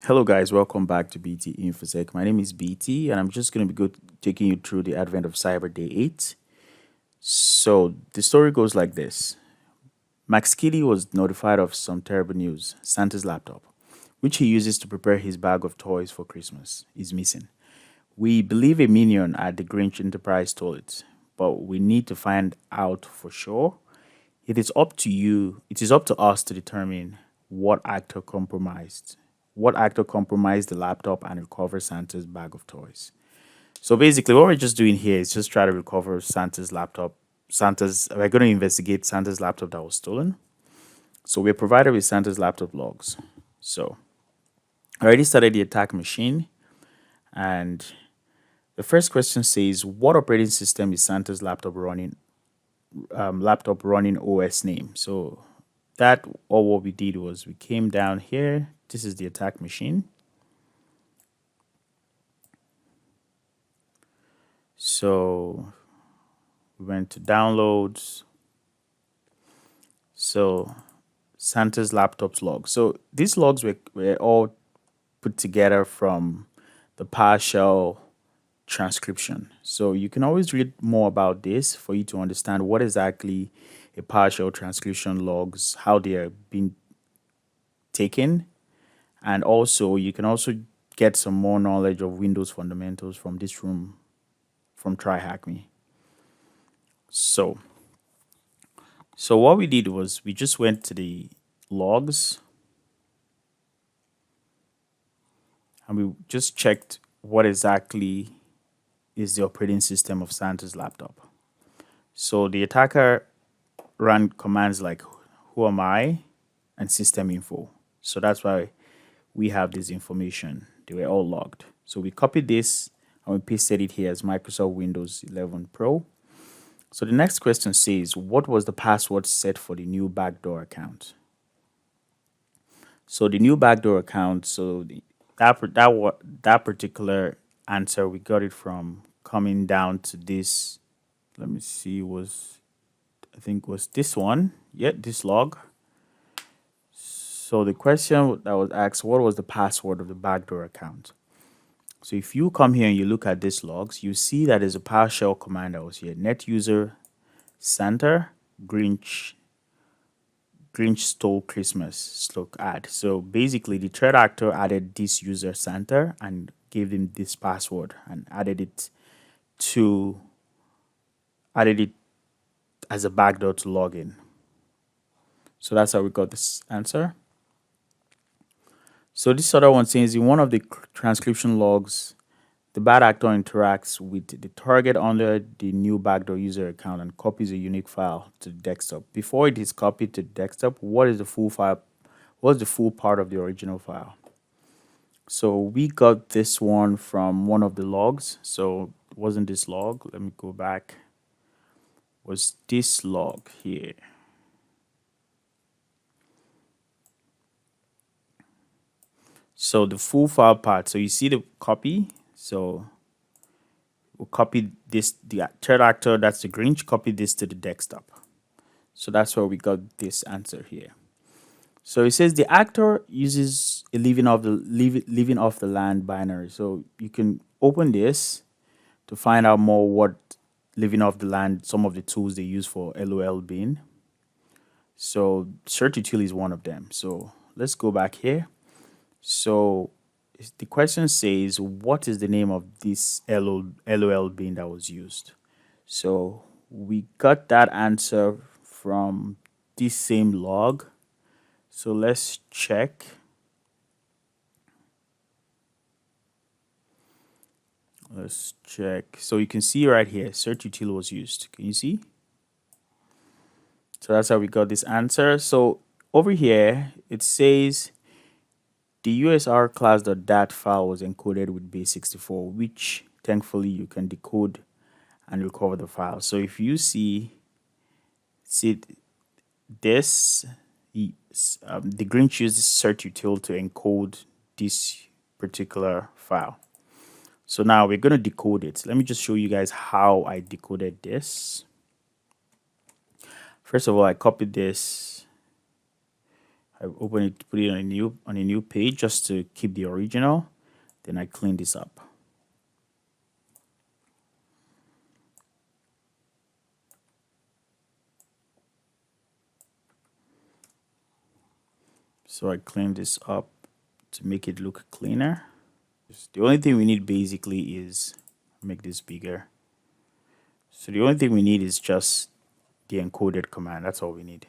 Hello guys, welcome back to BT InfoSec. My name is BT and I'm just going to be taking you through the Advent of Cyber Day 8. So the story goes like this. Max Kitty was notified of some terrible news. Santa's laptop, which he uses to prepare his bag of toys for Christmas, is missing. We believe a minion at the Grinch Enterprise stole it, but we need to find out for sure. It is up to us to determine what actor compromised the laptop and recover Santa's bag of toys. So basically what we're just doing here is just try to recover Santa's laptop. We're going to investigate Santa's laptop that was stolen. So we're provided with Santa's laptop logs. So I already started the attack machine, and the first question says, what operating system is Santa's laptop running? Laptop running OS name. So what we did was we came down here. This is the attack machine. So we went to downloads. So Santa's laptop's log. So these logs were all put together from the PowerShell transcription. So you can always read more about this for you to understand what exactly a PowerShell transcription logs, how they are being taken, and also you can also get some more knowledge of Windows fundamentals from this room from TryHackMe. So what we did was we just went to the logs and we just checked what exactly is the operating system of Santa's laptop. So the attacker ran commands like who am I and system info. So that's why we have this information. They were all logged. So we copied this and we pasted it here as Microsoft Windows 11 Pro. So the next question says, what was the password set for the new backdoor account? So the new backdoor account, so that particular answer, we got it from coming down to this. Let me see, I think was this one. Yeah, this log. So the question that was asked, what was the password of the backdoor account? So if you come here and you look at these logs, you see that there's a PowerShell command that was here. Net user Santa Grinch stole Christmas /add. So basically the threat actor added this user Santa and gave him this password and added it as a backdoor to log in. So that's how we got this answer. So this other one says in one of the transcription logs, the bad actor interacts with the target under the new backdoor user account and copies a unique file to the desktop. Before it is copied to the desktop, what is the full file? What's the full part of the original file? So we got this one from one of the logs. So it wasn't this log. Let me go back. Was this log here? So the full file part. So you see the copy. So we'll copy this, the third actor, that's the Grinch, copy this to the desktop. So that's where we got this answer here. So it says the actor uses a leaving off the land binary. So you can open this to find out more what leaving off the land, some of the tools they use for LOL bin. So certitude is one of them. So let's go back here. So the question says, what is the name of this LOL bin that was used? So we got that answer from this same log. So let's check. Let's check. So you can see right here, search util was used. Can you see? So that's how we got this answer. So over here, it says the USR class.dat file was encoded with base64, which thankfully you can decode and recover the file. So if you see this, the Grinch uses search util to encode this particular file. So now we're going to decode it. Let me just show you guys how I decoded this. First of all, I copied this I open it, put it on a new page just to keep the original. Then I clean this up. So I clean this up to make it look cleaner. The only thing we need basically is make this bigger. So the only thing we need is just the encoded command. That's all we need.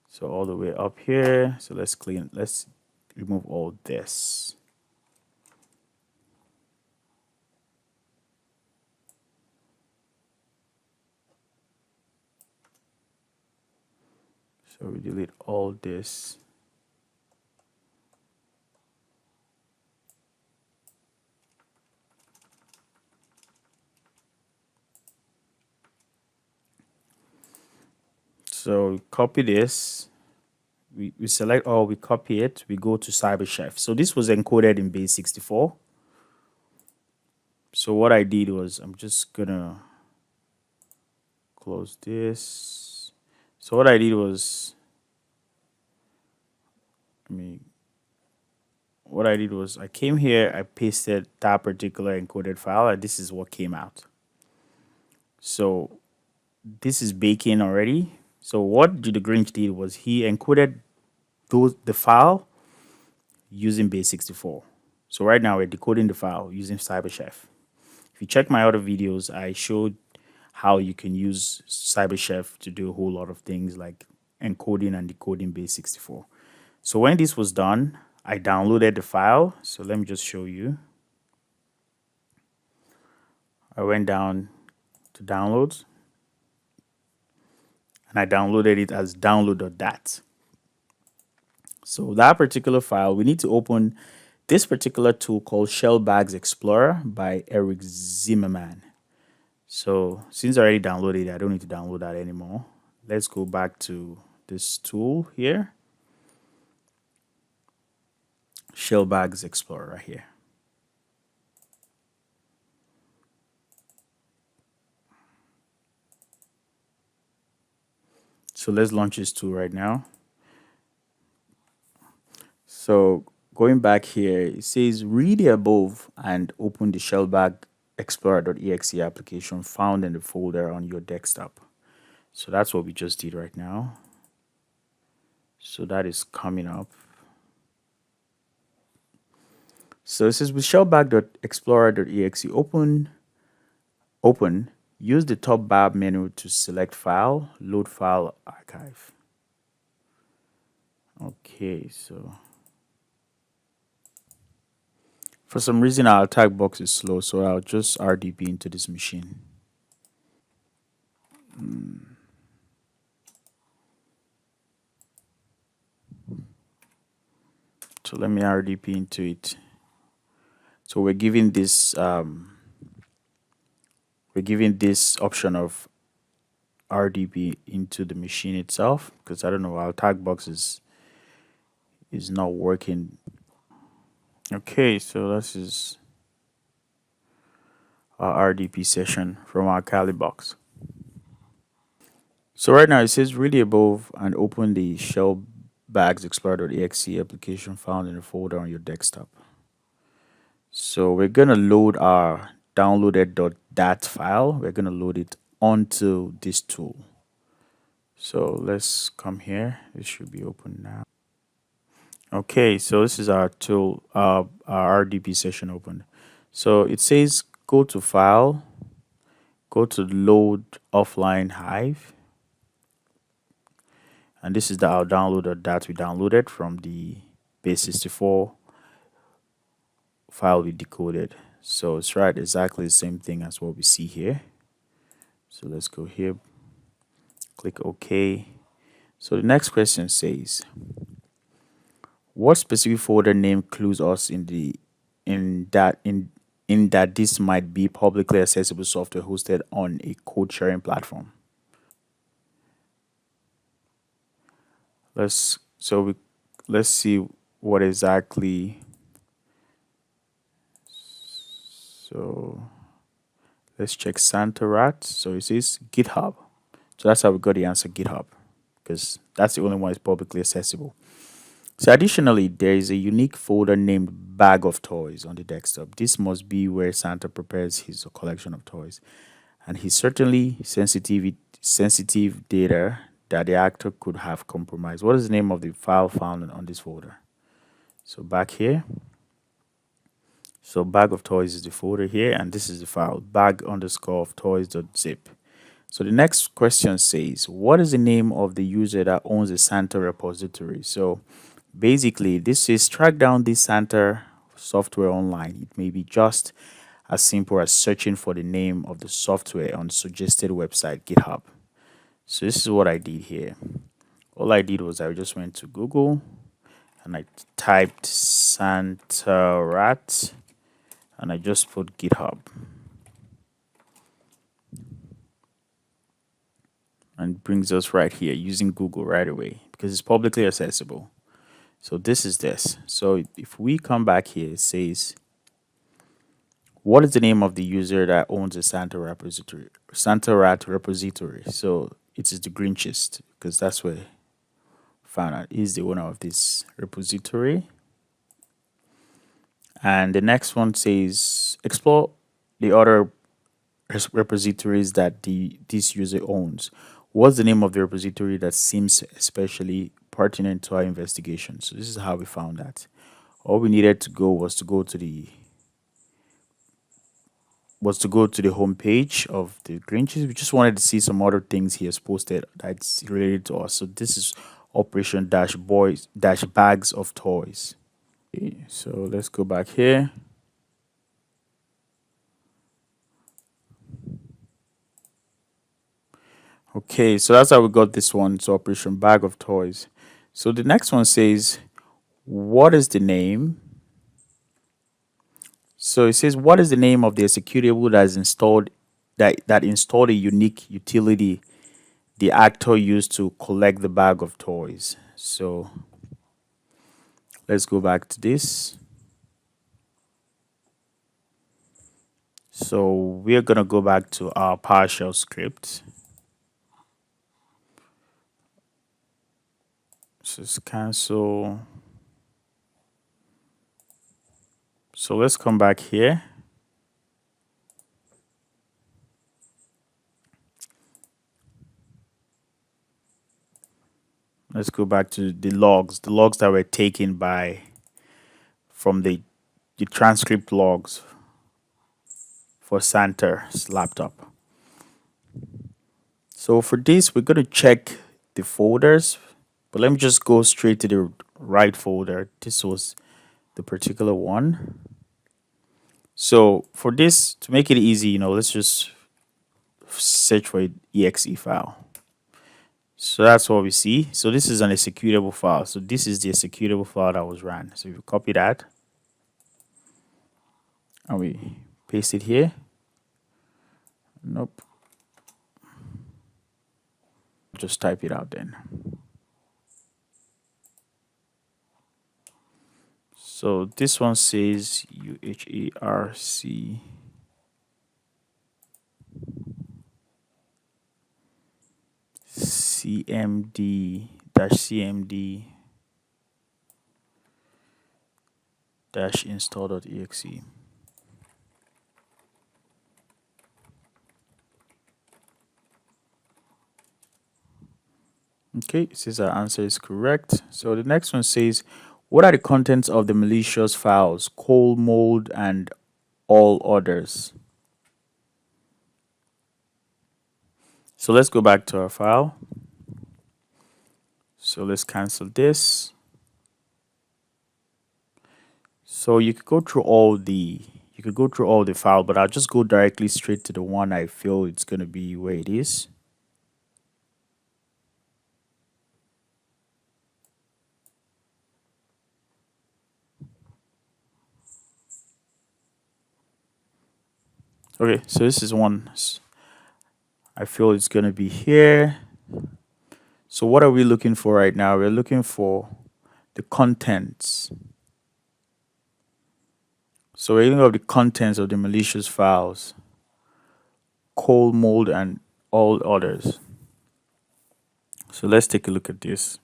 So all the way up here. So let's remove all this. So we delete all this. So copy this. We select all, we copy it, we go to CyberChef. So this was encoded in base 64. So what I did was I'm just gonna close this. So what I did was I came here, I pasted that particular encoded file, and this is what came out. So this is baking already. So what the Grinch did was he encoded the file using base 64. So right now we're decoding the file using CyberChef. If you check my other videos, I showed how you can use CyberChef to do a whole lot of things like encoding and decoding base 64. So when this was done, I downloaded the file. So let me just show you. I went down to downloads and I downloaded it as download.dat. So that particular file, we need to open this particular tool called Shellbags Explorer by Eric Zimmerman. So since I already downloaded it, I don't need to download that anymore. Let's go back to this tool here. Shellbags Explorer right here. So let's launch this tool right now. So going back here, it says read the above and open the Shellbag Explorer.exe application found in the folder on your desktop. So that's what we just did right now. So that is coming up. So it says with shellbag.explorer.exe open, use the top bar menu to select file, load file, archive. Okay, so for some reason our attack box is slow, so I'll just RDP into this machine. So let me RDP into it. So we're giving this option of RDP into the machine itself because I don't know, our attack box is not working. Okay, so this is our RDP session from our Kali box. So right now it says read the above and open the shellbags explorer.exe application found in the folder on your desktop. So we're gonna load our downloaded.dat file. We're gonna load it onto this tool. So let's come here. This should be open now. Okay, so this is our tool, our RDP session open. So it says go to file, go to load offline hive. And this is our downloader that we downloaded from the base 64 file we decoded. So it's right exactly the same thing as what we see here. So let's go here, click OK. So the next question says, what specific folder name clues us in that this might be publicly accessible software hosted on a code sharing platform? Let's see what exactly. So let's check Santorat. So it says GitHub. So that's how we got the answer GitHub, because that's the only one that's publicly accessible. So additionally, there is a unique folder named Bag of Toys on the desktop. This must be where Santa prepares his collection of toys. And he's certainly sensitive data that the actor could have compromised. What is the name of the file found on this folder? So back here. So bag of toys is the folder here, and this is the file, bag underscore of toys.zip. So the next question says, what is the name of the user that owns the Santa repository? So basically, this is track down this Santa software online. It may be just as simple as searching for the name of the software on suggested website, GitHub. So this is what I did here. All I did was I just went to Google and I typed Santa Rat and I just put GitHub. And it brings us right here using Google right away because it's publicly accessible. So this is this. So if we come back here, it says, what is the name of the user that owns the Santa Rat repository? So it is the Grinchist, because that's where I found out he's the owner of this repository. And the next one says, explore the other repositories that this user owns. What's the name of the repository that seems especially pertinent to our investigation? So this is how we found that. All we needed to go was to go to the home page of the Grinches. We just wanted to see some other things he has posted that's related to us. So this is Operation Bags of Toys. Okay, so let's go back here. Okay, so that's how we got this one. So Operation Bag of Toys. So the next one says, what is the name? So it says, what is the name of the executable that is installed that installed a unique utility the actor used to collect the bag of toys? So let's go back to this. So we're gonna go back to our PowerShell script. Just cancel. So let's come back here. Let's go back to the logs that were taken from the transcript logs for Santa's laptop. So for this, we're going to check the folders, but let me just go straight to the right folder. This was the particular one. So for this, to make it easy, let's just search for an exe file. So that's what we see. So this is an executable file. So this is the executable file that was ran. So if you copy that and we paste it here. Nope. Just type it out then. So this one says UHARC cmd install.exe. Okay, it says our answer is correct. So the next one says, what are the contents of the malicious files, coal, mold, and all others? So let's go back to our file. So let's cancel this. So you could go through all the file, but I'll just go directly straight to the one I feel it's going to be where it is. Okay, so this is one I feel it's going to be here. So what are we looking for right now? We're looking for the contents. So we're looking at the contents of the malicious files, coal, mold, and all others. So let's take a look at this.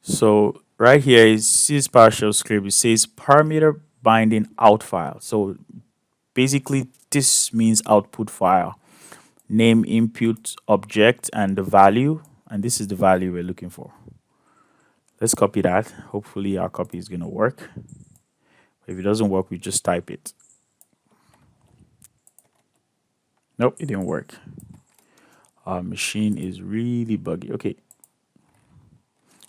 So right here is this PowerShell script. It says parameter binding out file. So basically this means output file. Name, input, object, and the value. And this is the value we're looking for. Let's copy that. Hopefully our copy is going to work. If it doesn't work, we just type it. Nope, it didn't work. Our machine is really buggy. Okay.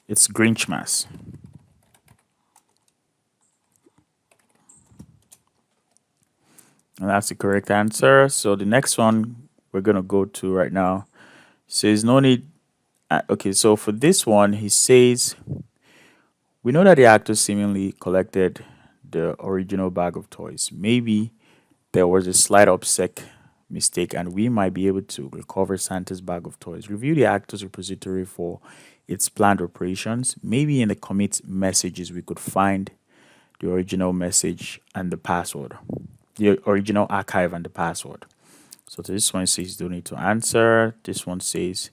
It's Grinchmas. And that's the correct answer. So the next one we're going to go to right now says no need. Okay, so for this one, he says, we know that the actor seemingly collected the original bag of toys. Maybe there was a slight obsec mistake and we might be able to recover Santa's bag of toys. Review the actor's repository for its planned operations. Maybe in the commit messages we could find the original message and the password, the original archive and the password. So this one says don't need to answer. This one says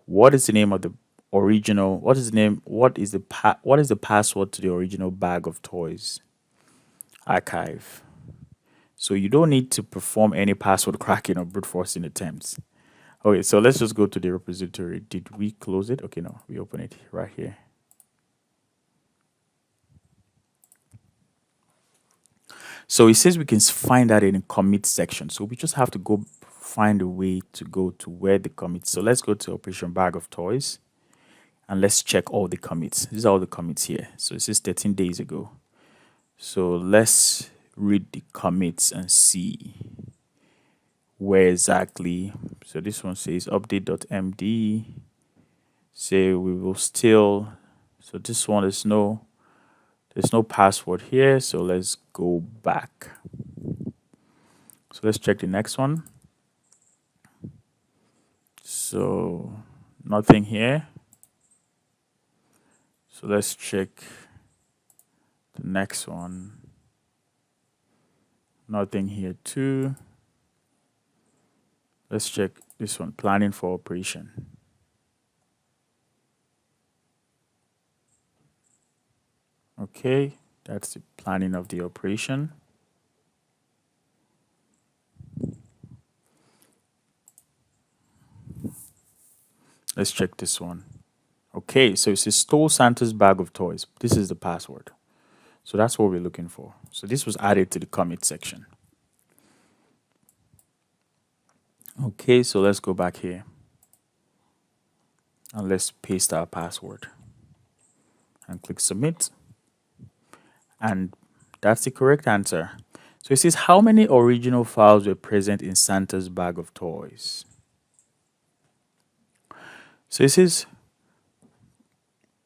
what is the name of the original, what is the password to the original bag of toys archive. So you don't need to perform any password cracking or brute forcing attempts. Okay, so let's just go to the repository. Did we close it? Okay, no, we open it right here. So it says we can find that in the commit section. So we just have to go find a way to go to where the commits. So let's go to operation bag of toys and let's check all the commits. These are all the commits here. So it says 13 days ago. So let's read the commits and see where exactly. So this one says update.md. Say we will still. So this one is there's no password here. So let's go back. So let's check the next one. So nothing here. So let's check the next one. Nothing here too. Let's check this one, planning for operation. Okay, that's the planning of the operation. Let's check this one. Okay, so it says stole Santa's bag of toys. This is the password. So that's what we're looking for. So this was added to the commit section. Okay, so let's go back here. And let's paste our password. And click submit. And that's the correct answer. So it says how many original files were present in Santa's bag of toys? So it says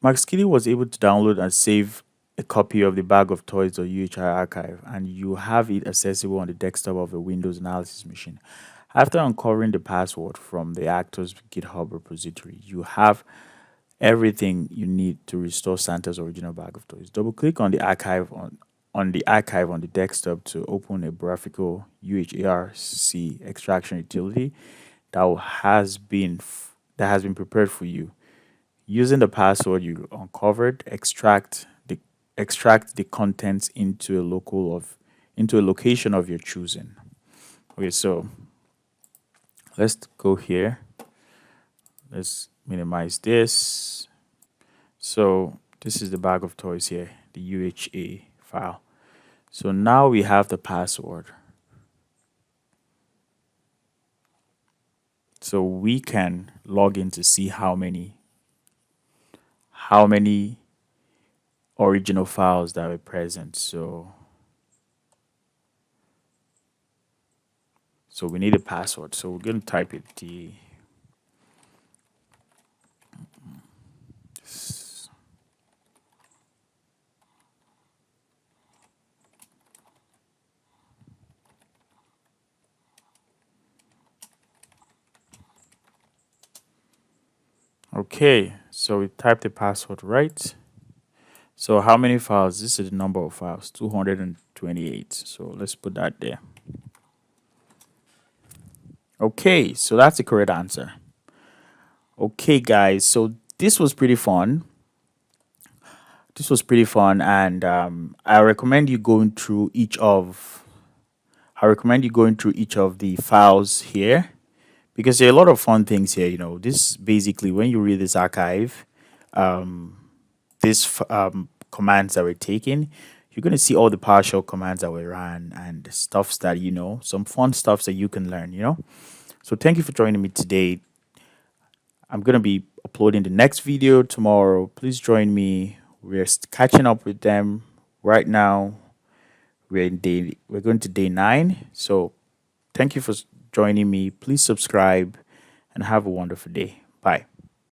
Max Kitty was able to download and save a copy of the bag of toys or UHI archive, and you have it accessible on the desktop of a Windows analysis machine. After uncovering the password from the actor's GitHub repository, you have everything you need to restore Santa's original bag of toys. Double click on the archive on the desktop to open a graphical UHARC extraction utility has been prepared for you. Using the password you uncovered, extract the contents into a location of your choosing. Okay, so let's go here. Let's minimize this. So this is the bag of toys here, the UHA file. So now we have the password. So we can log in to see how many original files that were present. So we need a password. So we're going to type it. Okay, so we typed the password right. So how many files? This is the number of files, 228. So let's put that there. Okay, so that's the correct answer. Okay, guys, so this was pretty fun. This was pretty fun, and I recommend you going through each of. I recommend you going through each of the files here because there are a lot of fun things here. You know, this basically when you read this archive, this commands that were taken, you're going to see all the PowerShell commands that were ran and the stuffs that you know, some fun stuffs that you can learn. You know, so thank you for joining me today. I'm going to be uploading the next video tomorrow. Please join me. We're catching up with them right now. We're going to day 9. So thank you for joining me. Please subscribe and have a wonderful day. Bye.